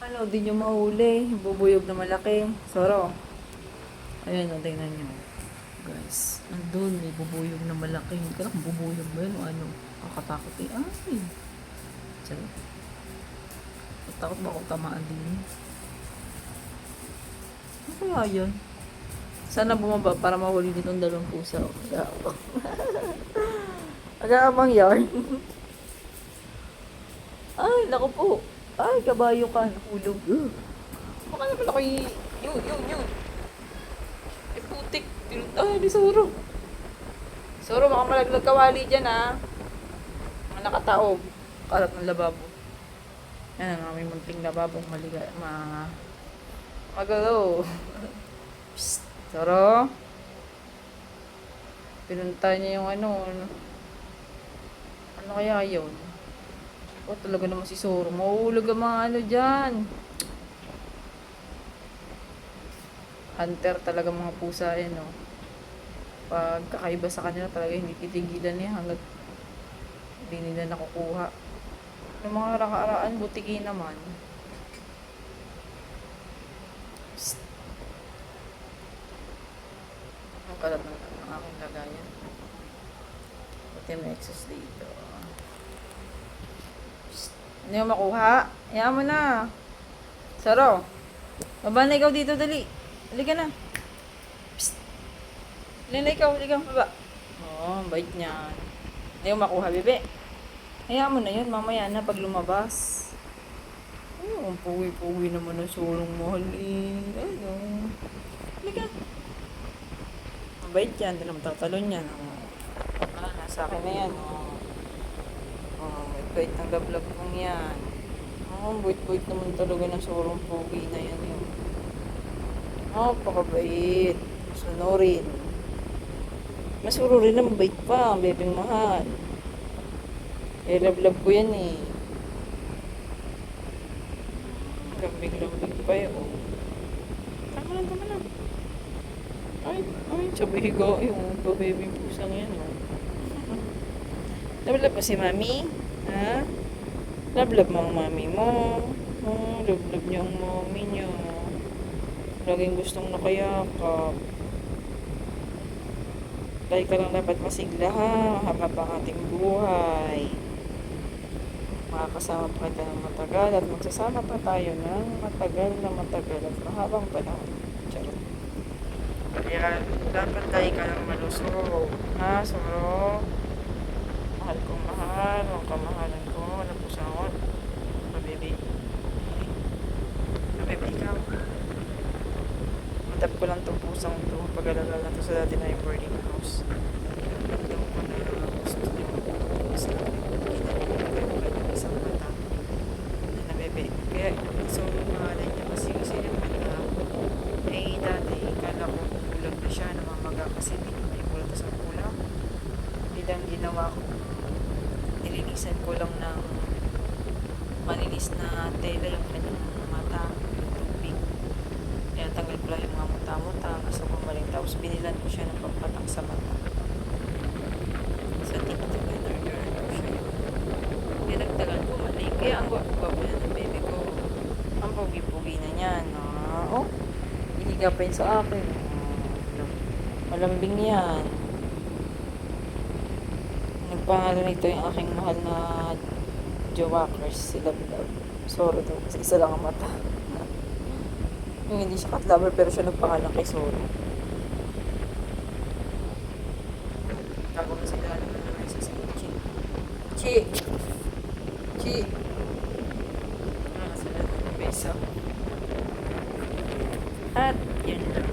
Ano, di nyo mahuli. Bubuyog na malaki. Soro. Ayan, o, tingnan nyo. Guys, andun, may bubuyog na malaki. Hindi ka lang bubuyog ba yun o ano? Kakatakot eh. Ay. Tiyan. Takot ba ako tamaan din? Ano kaya yun? Sana bumaba para mahuli nitong dalawang pusa. Aga-abang yarn. Ay, naku po. Ay, kabayo ka. Nahulog. Baka naman ako yun. Ay, putik. Ay, di Soro. Soro, baka malaglag kawali dyan, ha. Mga nakataob. Karat ng lababo. Yan ang aming munting lababong magalo. Psst. Soro. Pinunta niya yung ano. Ano kaya yun? Oh, talaga naman si Soro. Mahuhulog ang mga ano dyan. Hunter talaga mga pusa yan, no? Pag kakaiba sa kanila talaga hindi titigilan niya hanggat hindi nila nakukuha. Yung mga raka-araan, butiki naman. Psst. Ang kalat ng aking lagayan. Buti may excess dito. Psst. Hindi mo makuha? Hayaan mo na. Saro. Baba na ikaw dito, dali. Dali ka na. Psst. Dali na ikaw, dali ka baba. Oo, bait niyan. Hindi mo makuha, bebe. Hayaan mo na yun, mamaya na pag lumabas. Ay, ang puwi-puwi naman ng sulong mahal eh. Ayun. Dali ka. Mabait yan, hindi naman tatalon yan. Nasa akin na yan. May bait ng gablab kong yan. Buit-buit naman talaga ng sulong puwi na yan yun. Pakabait. Sunurin. Masuro rin ang bait pa, ang bebeng mahal. Love ko yan eh. Lambing pa yun. Tama lang. Ay, sabay higa yung baby pusang yan. Love pa si mami? Ha? Love mo ang mami mo. Love niyo ang mami niyo. Laging gustong nakayakap. Dahil ka lang dapat masigla ha. Habang ang ating buhay. Makakasama pa kita ng matagal at magsasama pa tayo ng matagal at mahabang panahon. Charot. Kaya dapat tayo ka lang malusog. Ha, Soro? Mahal kong mahal. Ang kamahalan ko. Walang pusangon. Baby, ikaw. Matap ko lang itong pusang ito. Pag-alala na ito sa dati na yung boarding house. Alam ko na gusto niyo. Basta isang mata na bebe. Kaya so mahalay niya kasi naman dati kala ko bulag na siya, namamaga kasi may bulag sa kulang. Bilang ginawa ko, nilinisan ko lang ng malinis na tela yung kanyang mata, yung tubig. Kaya tanggal ko lang yung mga muta-muta kasi gumaling, tapos binilan ko siya ng pampatak sa mata. Sa TikTok ay nag-order siya. Pinagtagal ko mali. Kaya ang gwapo na ng baby ko. Ang pogi-pogi na niyan. Iliga pa yun sa akin. Malambing yan. Nagpangalan nito yung aking mahal na Jowakers, si Love. Soro daw. Kasi isa lang ang mata. Yung hindi siya cat lover pero siya nagpangalan kay Soro. Tago na sila naman sa si Chi. Sila ng beso. At yun lang.